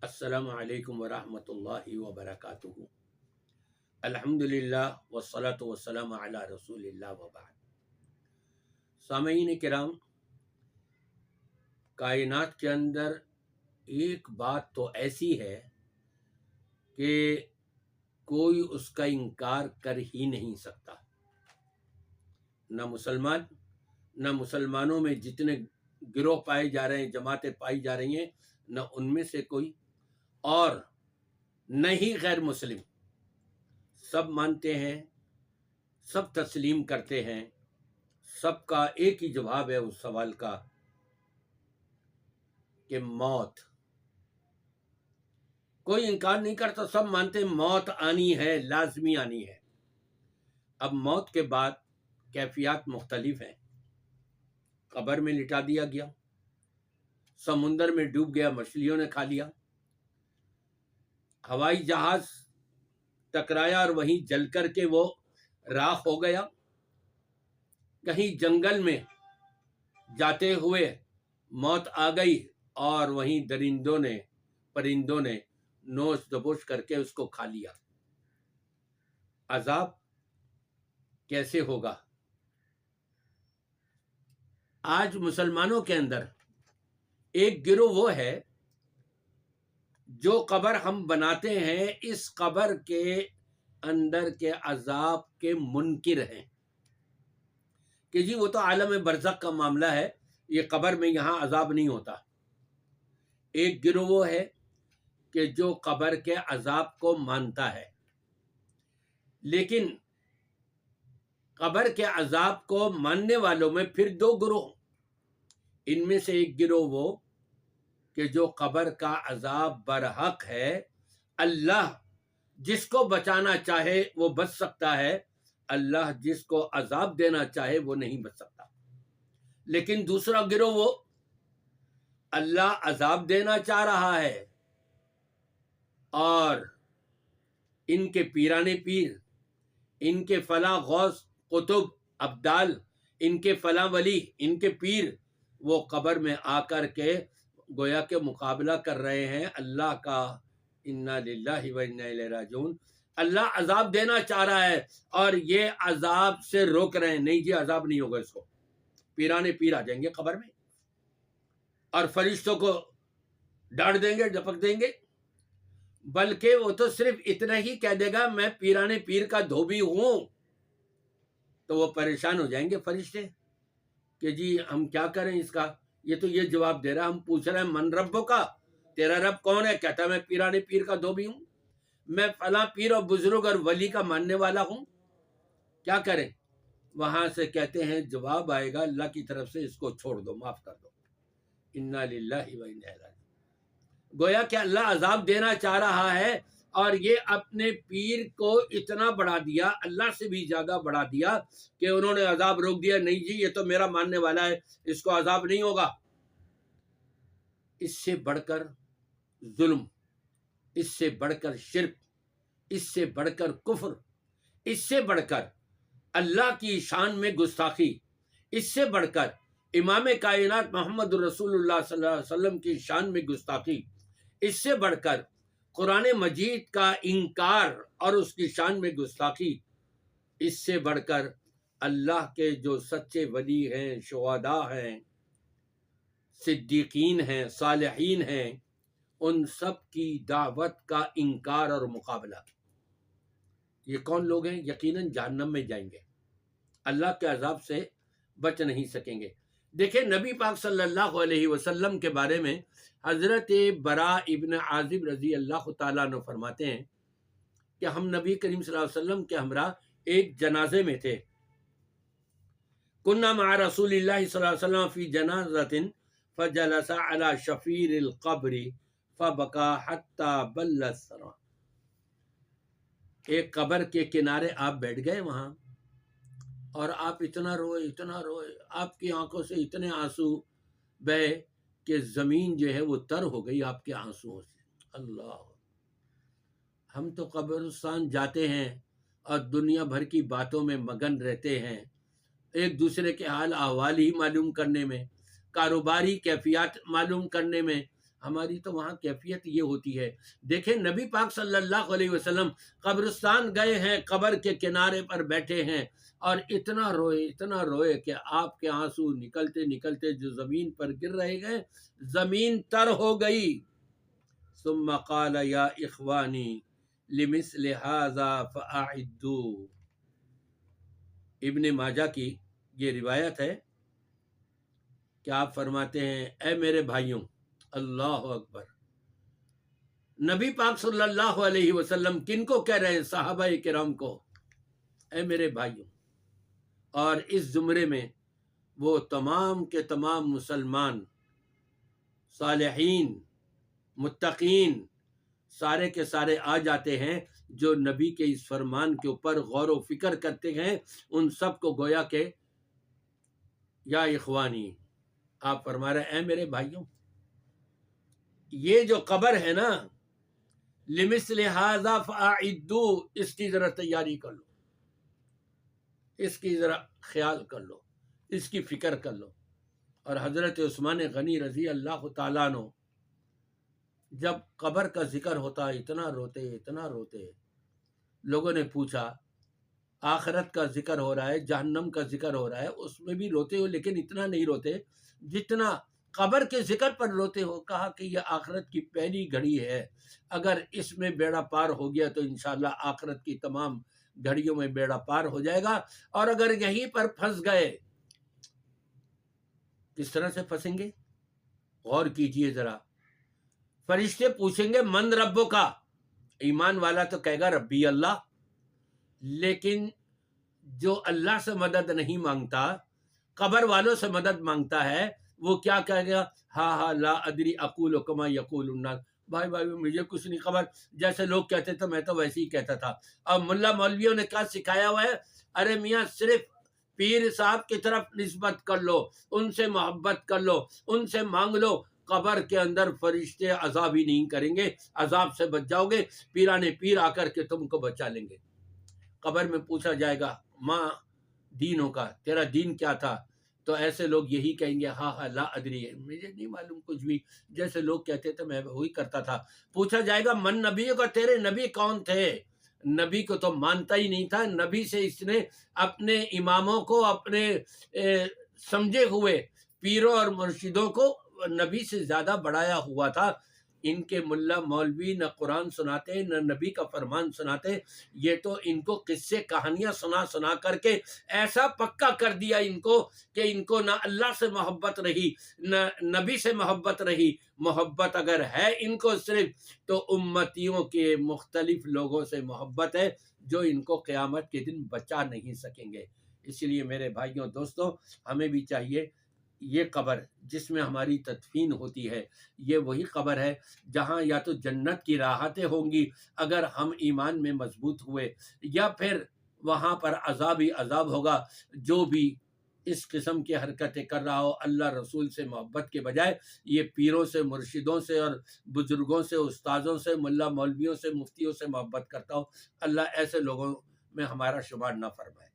السلام علیکم ورحمۃ اللہ وبرکاتہ۔ الحمدللہ والصلاة والسلام علی رسول اللہ وبعد۔ سامعین کرام، کائنات کے اندر ایک بات تو ایسی ہے کہ کوئی اس کا انکار کر ہی نہیں سکتا۔ نہ مسلمانوں میں جتنے گروہ پائے جا رہے ہیں، جماعتیں پائی جا رہی ہیں، نہ ان میں سے کوئی اور نہ ہی غیر مسلم، سب مانتے ہیں، سب تسلیم کرتے ہیں، سب کا ایک ہی جواب ہے اس سوال کا کہ موت۔ کوئی انکار نہیں کرتا، سب مانتے ہیں موت آنی ہے، لازمی آنی ہے۔ اب موت کے بعد کیفیات مختلف ہیں۔ قبر میں لٹا دیا گیا، سمندر میں ڈوب گیا، مچھلیوں نے کھا لیا، ہوائی جہاز ٹکرایا اور وہیں جل کر کے وہ راکھ ہو گیا، کہیں جنگل میں جاتے ہوئے موت آ گئی اور وہیں پرندوں نے نوش دبوش کر کے اس کو کھا لیا۔ عذاب کیسے ہوگا؟ آج مسلمانوں کے اندر ایک گروہ وہ ہے جو قبر ہم بناتے ہیں، اس قبر کے اندر کے عذاب کے منکر ہیں کہ جی وہ تو عالم برزخ کا معاملہ ہے، یہ قبر میں یہاں عذاب نہیں ہوتا۔ ایک گروہ وہ ہے کہ جو قبر کے عذاب کو مانتا ہے، لیکن قبر کے عذاب کو ماننے والوں میں پھر دو گروہ، ان میں سے ایک گروہ وہ کہ جو قبر کا عذاب برحق ہے، اللہ جس کو بچانا چاہے وہ بچ سکتا ہے، اللہ جس کو عذاب دینا چاہے وہ نہیں بچ سکتا۔ لیکن دوسرا گروہ وہ اللہ عذاب دینا چاہ رہا ہے اور ان کے پیرانے پیر، ان کے فلاں غوث قطب ابدال، ان کے فلاں ولی، ان کے پیر، وہ قبر میں آ کر کے گویا کے مقابلہ کر رہے ہیں اللہ کا، انا للہ و انا الیہ راجعون۔ اللہ عذاب دینا چاہ رہا ہے اور یہ عذاب سے روک رہے ہیں، نہیں جی عذاب نہیں ہوگا اس کو۔ پیرانے پیر آ جائیں گے قبر میں اور فرشتوں کو ڈانٹ دیں گے، ڈپک دیں گے، بلکہ وہ تو صرف اتنا ہی کہہ دے گا میں پیرانے پیر کا دھوبی ہوں، تو وہ پریشان ہو جائیں گے فرشتے کہ جی ہم کیا کریں اس کا، یہ تو یہ جواب دے رہا، ہم پوچھ رہے ہیں من ربوں کا، تیرا رب کون ہے؟ کہتا ہے میں پیرانے پیر کا دھوبی ہوں، میں فلاں پیر اور بزرگ اور ولی کا ماننے والا ہوں، کیا کریں؟ وہاں سے کہتے ہیں جواب آئے گا اللہ کی طرف سے، اس کو چھوڑ دو، معاف کر دو، انا للہ و انا الیہ راجعون۔ گویا کہ اللہ عذاب دینا چاہ رہا ہے اور یہ اپنے پیر کو اتنا بڑھا دیا، اللہ سے بھی زیادہ بڑھا دیا کہ انہوں نے عذاب روک دیا، نہیں جی یہ تو میرا ماننے والا ہے، اس کو عذاب نہیں ہوگا۔ اس سے بڑھ کر ظلم، اس سے بڑھ کر شرک، اس سے بڑھ کر کفر، اس سے بڑھ کر اللہ کی شان میں گستاخی، اس سے بڑھ کر امام کائنات محمد رسول اللہ صلی اللہ علیہ وسلم کی شان میں گستاخی، اس سے بڑھ کر قرآن مجید کا انکار اور اس کی شان میں گستاخی، اس سے بڑھ کر اللہ کے جو سچے ولی ہیں، شہداء ہیں، صدیقین ہیں، صالحین ہیں، ان سب کی دعوت کا انکار اور مقابلہ۔ یہ کون لوگ ہیں؟ یقیناً جہنم میں جائیں گے، اللہ کے عذاب سے بچ نہیں سکیں گے۔ دیکھیں نبی پاک صلی اللہ علیہ وسلم کے بارے میں حضرت برا ابن عازب رضی اللہ تعالیٰ عنہ فرماتے ہیں کہ ہم نبی کریم صلی اللہ علیہ وسلم کے ہمراہ ایک جنازے میں تھے، کننا مع رسول اللہ صلی اللہ علیہ وسلم فی جنازۃ فجلس علی شفیر القبر فبکا حتی بل الثرى۔ ایک قبر کے کنارے آپ بیٹھ گئے وہاں اور آپ اتنا روئے، آپ کی آنکھوں سے اتنے آنسو بہے کہ زمین جو ہے وہ تر ہو گئی آپ کے آنسوؤں سے۔ اللہ، ہم تو قبرستان جاتے ہیں اور دنیا بھر کی باتوں میں مگن رہتے ہیں، ایک دوسرے کے حال احوال ہی معلوم کرنے میں، کاروباری کیفیات معلوم کرنے میں، ہماری تو وہاں کیفیت یہ ہوتی ہے. دیکھیں نبی پاک صلی اللہ علیہ وسلم قبرستان گئے ہیں، قبر کے کنارے پر بیٹھے ہیں اور اتنا روئے کہ آپ کے آنسو نکلتے نکلتے جو زمین پر گر رہے گئے، زمین تر ہو گئی. ثم قال یا اخوانی لمثل هذا فاعدوا. ابن ماجہ کی یہ روایت ہے کہ آپ فرماتے ہیں اے میرے بھائیوں. اللہ اکبر. نبی پاک صلی اللہ علیہ وسلم کن کو کہہ رہے ہیں؟ صحابہ کرام کو. اے میرے بھائیوں. اور اس زمرے میں وہ تمام کے تمام مسلمان صالحین متقین سارے کے سارے آ جاتے ہیں جو نبی کے اس فرمان کے اوپر غور و فکر کرتے ہیں. ان سب کو گویا کہ یا اخوانی آپ فرما رہے ہیں اے میرے بھائیوں. یہ جو قبر ہے نا، لمثل هذا فاعدوا، اس کی ذرا تیاری کر لو، اس کی ذرا خیال کر لو، اس کی فکر کر لو. اور حضرت عثمان غنی رضی اللہ تعالیٰ عنہ جب قبر کا ذکر ہوتا اتنا روتے. لوگوں نے پوچھا آخرت کا ذکر ہو رہا ہے، جہنم کا ذکر ہو رہا ہے، اس میں بھی روتے ہو لیکن اتنا نہیں روتے جتنا قبر کے ذکر پر روتے ہو. کہا کہ یہ آخرت کی پہلی گھڑی ہے، اگر اس میں بیڑا پار ہو گیا تو انشاءاللہ آخرت کی تمام گھڑیوں میں بیڑا پار ہو جائے گا. اور اگر یہیں پر پھنس گئے، کس طرح سے پھنسیں گے؟ غور کیجئے ذرا. فرشتے پوچھیں گے من ربو کا. ایمان والا تو کہے گا ربی اللہ، لیکن جو اللہ سے مدد نہیں مانگتا، قبر والوں سے مدد مانگتا ہے، وہ کیا کہے گا؟ ہاں لا ادری اقول کما یقول الناس. بھائی مجھے کچھ نہیں خبر، جیسے لوگ کہتے تھے میں تو ویسے ہی کہتا تھا. اور ملا مولویوں نے کیا سکھایا ہوا ہے؟ ارے میاں صرف پیر صاحب کی طرف نسبت کر لو، ان سے محبت کر لو، ان سے مانگ لو. قبر کے اندر فرشتے عذاب ہی نہیں کریں گے، عذاب سے بچ جاؤ گے. پیرانے پیر آ کر کے تم کو بچا لیں گے. قبر میں پوچھا جائے گا ماں دینوں کا، تیرا دین کیا تھا؟ تو ایسے لوگ یہی کہیں گے ہاں لا ادری، مجھے نہیں معلوم کچھ بھی، جیسے لوگ کہتے تھے میں وہی کرتا تھا. پوچھا جائے گا من نبی کا، تیرے نبی کون تھے؟ نبی کو تو مانتا ہی نہیں تھا. نبی سے اس نے اپنے اماموں کو، اپنے سمجھے ہوئے پیروں اور مرشدوں کو نبی سے زیادہ بڑھایا ہوا تھا. ان کے ملا مولوی نہ قرآن سناتے نہ نبی کا فرمان سناتے. یہ تو ان کو قصے کہانیاں سنا کر کے ایسا پکا کر دیا ان کو کہ ان کو نہ اللہ سے محبت رہی نہ نبی سے محبت رہی. محبت اگر ہے ان کو صرف تو امتیوں کے مختلف لوگوں سے محبت ہے جو ان کو قیامت کے دن بچا نہیں سکیں گے. اس لیے میرے بھائیوں دوستوں، ہمیں بھی چاہیے یہ قبر جس میں ہماری تدفین ہوتی ہے، یہ وہی قبر ہے جہاں یا تو جنت کی راحتیں ہوں گی اگر ہم ایمان میں مضبوط ہوئے، یا پھر وہاں پر عذاب ہی عذاب ہوگا. جو بھی اس قسم کی حرکتیں کر رہا ہو اللہ رسول سے محبت کے بجائے یہ پیروں سے، مرشدوں سے اور بزرگوں سے، استاذوں سے، ملا مولویوں سے، مفتیوں سے محبت کرتا ہو، اللہ ایسے لوگوں میں ہمارا شمار نہ فرمائے.